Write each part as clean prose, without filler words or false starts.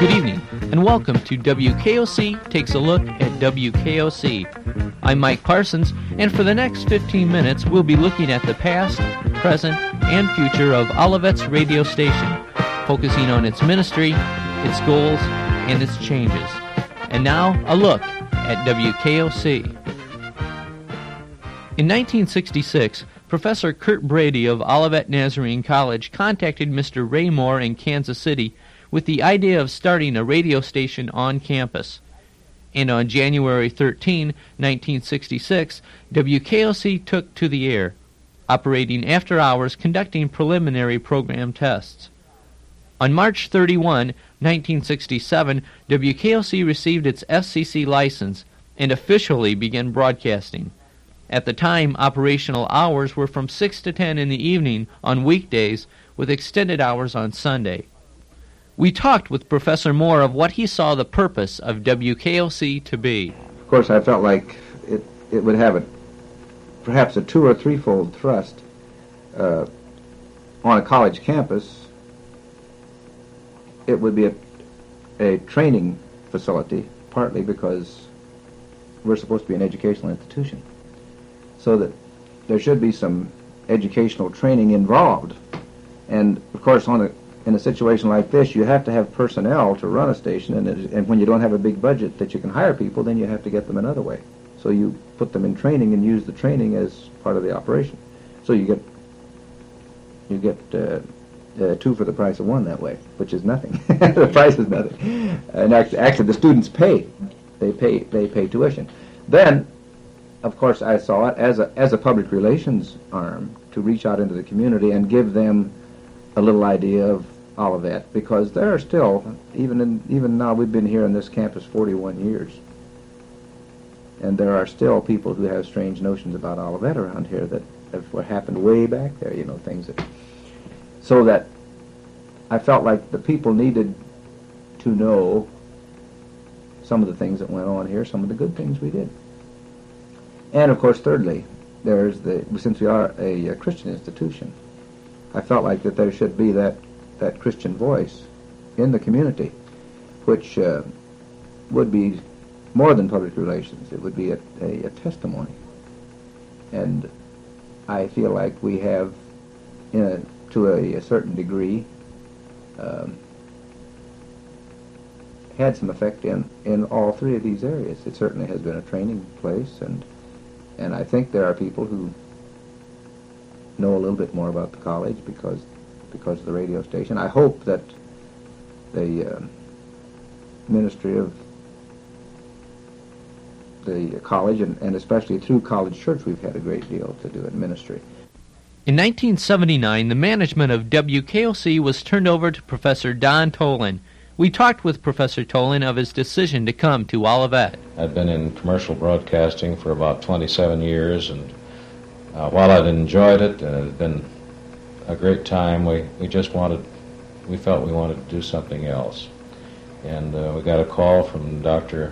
Good evening, and welcome to WKOC Takes a Look at WKOC. I'm Mike Parsons, and for the next 15 minutes, we'll be looking at the past, present, and future of Olivet's radio station, focusing on its ministry, its goals, and its changes. And now, a look at WKOC. In 1966, Professor Kurt Brady of Olivet Nazarene College contacted Mr. Ray Moore in Kansas City with the idea of starting a radio station on campus. And on January 13, 1966, WKOC took to the air, operating after hours, conducting preliminary program tests. On March 31, 1967, WKOC received its FCC license and officially began broadcasting. At the time, operational hours were from 6 to 10 in the evening on weekdays, with extended hours on Sunday. We talked with Professor Moore of what he saw the purpose of WKOC to be. Of course, I felt like it would have perhaps a two- or threefold thrust on a college campus. It would be a training facility, partly because we're supposed to be an educational institution, so that there should be some educational training involved. And, of course, in a situation like this, you have to have personnel to run a station, and when you don't have a big budget that you can hire people, then you have to get them another way. So you put them in training and use the training as part of the operation. So you get two for the price of one that way, which is nothing. The price is nothing. And actually, the students pay. They pay tuition. Then, of course, I saw it as a public relations arm to reach out into the community and give them a little idea of Olivet, because there are still, even now, we've been here on this campus 41 years, and there are still people who have strange notions about Olivet around here that have happened way back there, things that, so that I felt like the people needed to know some of the things that went on here, some of the good things we did. And of course, thirdly, since we are a Christian institution, I felt like that there should be that Christian voice in the community, which would be more than public relations. It would be a testimony. And I feel like we have, to a certain degree, had some effect in all three of these areas. It certainly has been a training place, and I think there are people who know a little bit more about the college because of the radio station. I hope that the ministry of the college, and especially through College Church, we've had a great deal to do in ministry. In 1979, the management of WKOC was turned over to Professor Don Tolan. We talked with Professor Tolan of his decision to come to Olivet. I'd been in commercial broadcasting for about 27 years, and while I'd enjoyed it, and it had been a great time, we felt we wanted to do something else. And we got a call from Dr.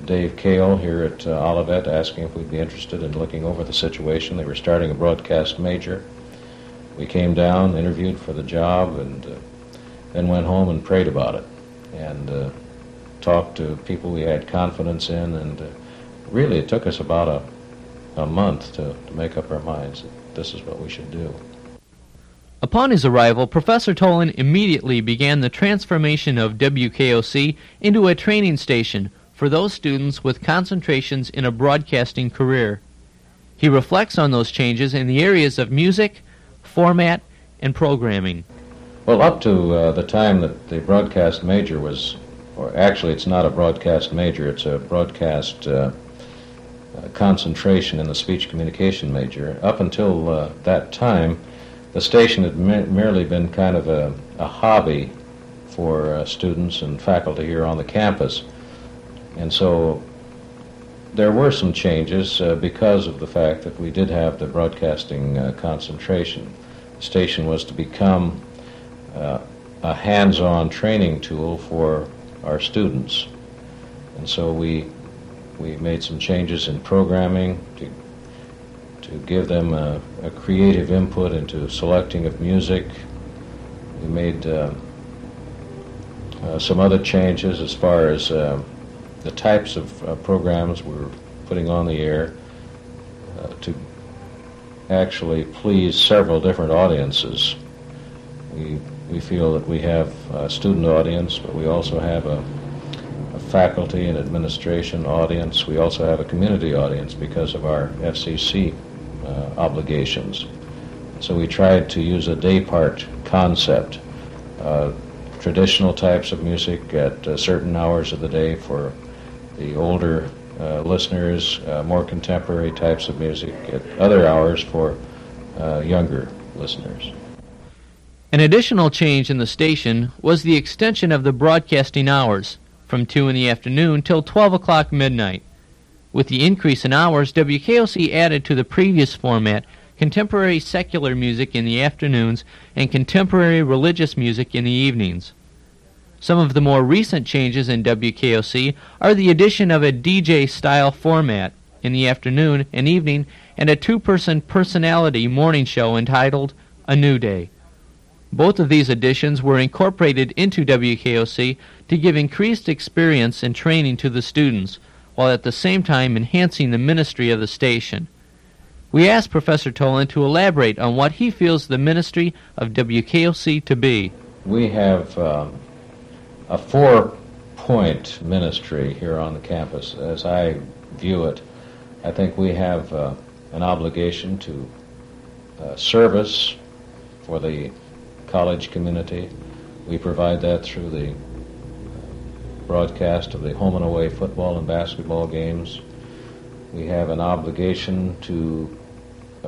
Dave Cale here at Olivet asking if we'd be interested in looking over the situation. They were starting a broadcast major. We came down, interviewed for the job, and then went home and prayed about it, and talked to people we had confidence in, and really it took us about a month to make up our minds that this is what we should do. Upon his arrival, Professor Tolan immediately began the transformation of WKOC into a training station for those students with concentrations in a broadcasting career. He reflects on those changes in the areas of music, format, and programming. Well, up to the time that the broadcast major was, or actually it's not a broadcast major, it's a broadcast concentration in the speech communication major. Up until that time, the station had merely been kind of a hobby for students and faculty here on the campus. And so there were some changes because of the fact that we did have the broadcasting concentration. The station was to become a hands-on training tool for our students. And so we made some changes in programming to give them a creative input into selecting of music. We made some other changes as far as the types of programs we're putting on the air to actually please several different audiences. We feel that we have a student audience, but we also have a faculty and administration audience. We also have a community audience because of our FCC obligations. So we tried to use a day part concept, traditional types of music at certain hours of the day for the older listeners, more contemporary types of music at other hours for younger listeners. An additional change in the station was the extension of the broadcasting hours from 2 in the afternoon till 12 o'clock midnight. With the increase in hours, WKOC added to the previous format contemporary secular music in the afternoons and contemporary religious music in the evenings. Some of the more recent changes in WKOC are the addition of a DJ-style format in the afternoon and evening and a two-person personality morning show entitled A New Day. Both of these additions were incorporated into WKOC to give increased experience and training to the students, while at the same time enhancing the ministry of the station. We asked Professor Tolan to elaborate on what he feels the ministry of WKOC to be. We have a 4-point ministry here on the campus. As I view it, I think we have an obligation to service for the college community. We provide that through the broadcast of the home and away football and basketball games. We have an obligation to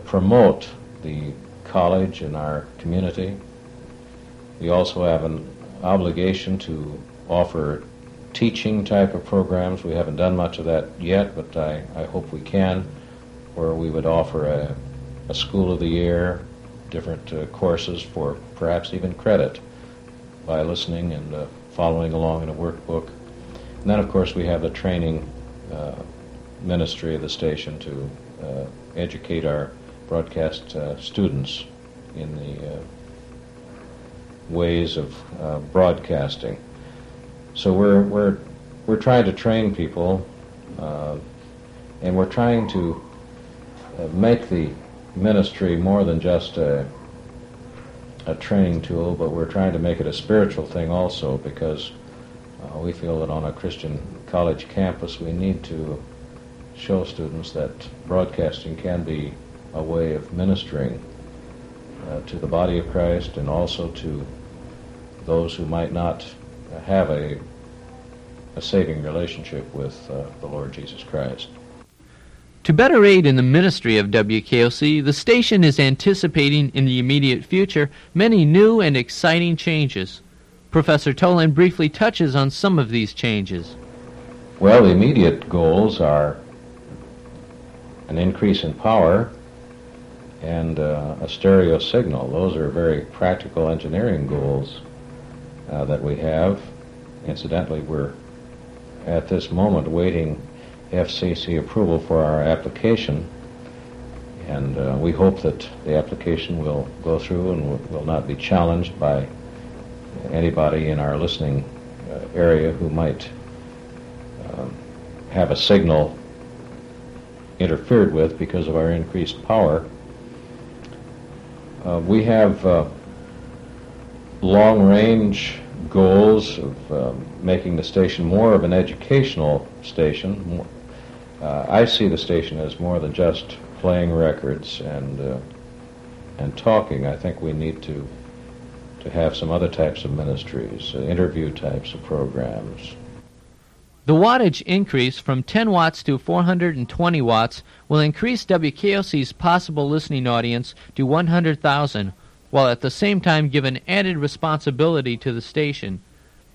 promote the college in our community. We also have an obligation to offer teaching type of programs. We haven't done much of that yet, but I hope we can, where we would offer a school of the year, different courses for perhaps even credit by listening and following along in a workbook. And then, of course, we have the training ministry of the station to educate our broadcast students in the ways of broadcasting. So we're trying to train people, and we're trying to make the ministry more than just a training tool, but we're trying to make it a spiritual thing also, because we feel that on a Christian college campus we need to show students that broadcasting can be a way of ministering to the body of Christ and also to those who might not have a saving relationship with the Lord Jesus Christ. To better aid in the ministry of WKOC, the station is anticipating in the immediate future many new and exciting changes. Professor Tolan briefly touches on some of these changes. Well, the immediate goals are an increase in power and a stereo signal. Those are very practical engineering goals that we have. Incidentally, we're at this moment waiting FCC approval for our application, and we hope that the application will go through and will not be challenged by anybody in our listening area who might have a signal interfered with because of our increased power. We have long-range goals of making the station more of an educational station. I see the station as more than just playing records and talking. I think we need to have some other types of ministries, interview types of programs. The wattage increase from 10 watts to 420 watts will increase WKOC's possible listening audience to 100,000, while at the same time give an added responsibility to the station.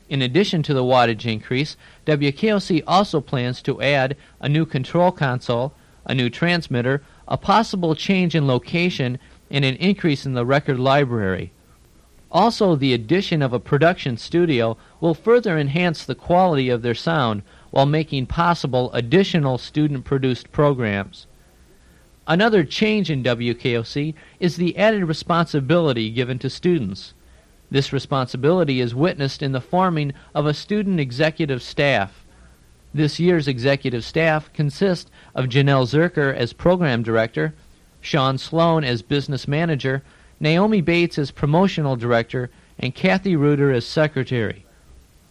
In addition to the wattage increase, WKOC also plans to add a new control console, a new transmitter, a possible change in location, and an increase in the record library. Also, the addition of a production studio will further enhance the quality of their sound while making possible additional student-produced programs. Another change in WKOC is the added responsibility given to students. This responsibility is witnessed in the forming of a student executive staff. This year's executive staff consists of Janelle Zerker as program director, Sean Sloan as business manager, Naomi Bates as promotional director, and Kathy Reuter as secretary.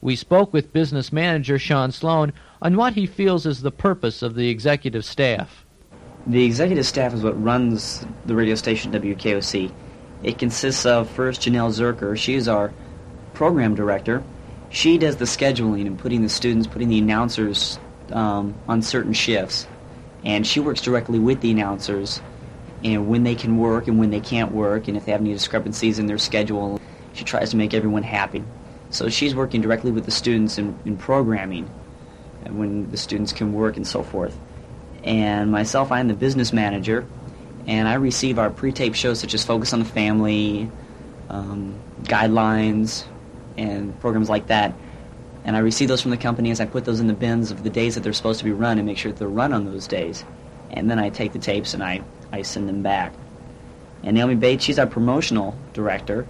We spoke with business manager Sean Sloan on what he feels is the purpose of the executive staff. The executive staff is what runs the radio station WKOC. It consists of, first, Janelle Zerker. She is our program director. She does the scheduling and putting the announcers on certain shifts. And she works directly with the announcers and when they can work and when they can't work, and if they have any discrepancies in their schedule, she tries to make everyone happy. So she's working directly with the students in programming, and when the students can work and so forth. And myself, I'm the business manager, and I receive our pre-tape shows such as Focus on the Family, Guidelines, and programs like that. And I receive those from the company as I put those in the bins of the days that they're supposed to be run and make sure that they're run on those days. And then I take the tapes and I send them back. And Naomi Bates, she's our promotional director.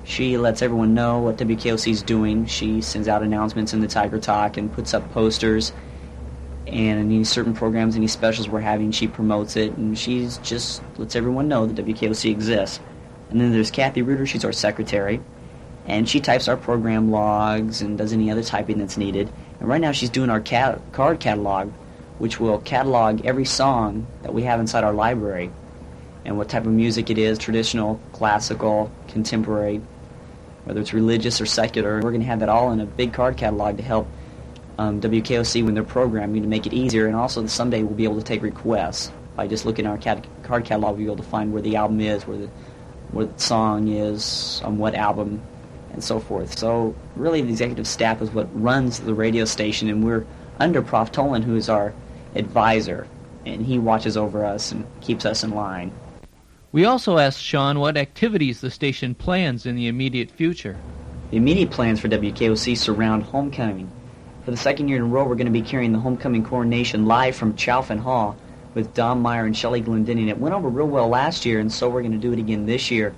She lets everyone know what WKOC is doing. She sends out announcements in the Tiger Talk and puts up posters. And any certain programs, any specials we're having, she promotes it. And she just lets everyone know that WKOC exists. And then there's Kathy Reuter, she's our secretary. And she types our program logs and does any other typing that's needed. And right now she's doing our card catalog, which will catalog every song that we have inside our library and what type of music it is, traditional, classical, contemporary, whether it's religious or secular. We're going to have that all in a big card catalog to help WKOC when they're programming, to make it easier. And also someday we'll be able to take requests. By just looking at our card catalog, we'll be able to find where the album is, where the song is, on what album, and so forth. So really the executive staff is what runs the radio station, and we're under Prof. Tolan, who is our advisor, and he watches over us and keeps us in line. We also asked Sean what activities the station plans in the immediate future. The immediate plans for WKOC surround homecoming. For the second year in a row, we're going to be carrying the homecoming coronation live from Chaufin Hall with Don Meyer and Shelley Glendinning. It went over real well last year, and so we're going to do it again this year.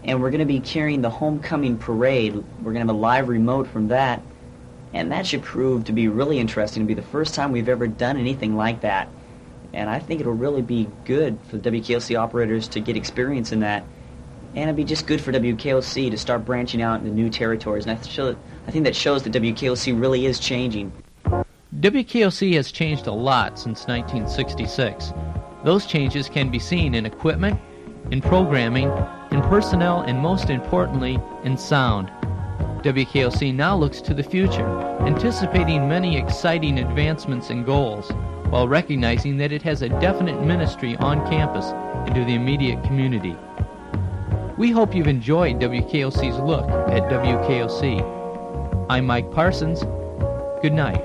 And we're going to be carrying the homecoming parade. We're going to have a live remote from that. And that should prove to be really interesting. It'll be the first time we've ever done anything like that. And I think it'll really be good for the WKOC operators to get experience in that. And it'll be just good for WKOC to start branching out into new territories. And I think that shows that WKOC really is changing. WKOC has changed a lot since 1966. Those changes can be seen in equipment, in programming, in personnel, and most importantly, in sound. WKOC now looks to the future, anticipating many exciting advancements and goals, while recognizing that it has a definite ministry on campus and to the immediate community. We hope you've enjoyed WKOC's look at WKOC. I'm Mike Parsons. Good night.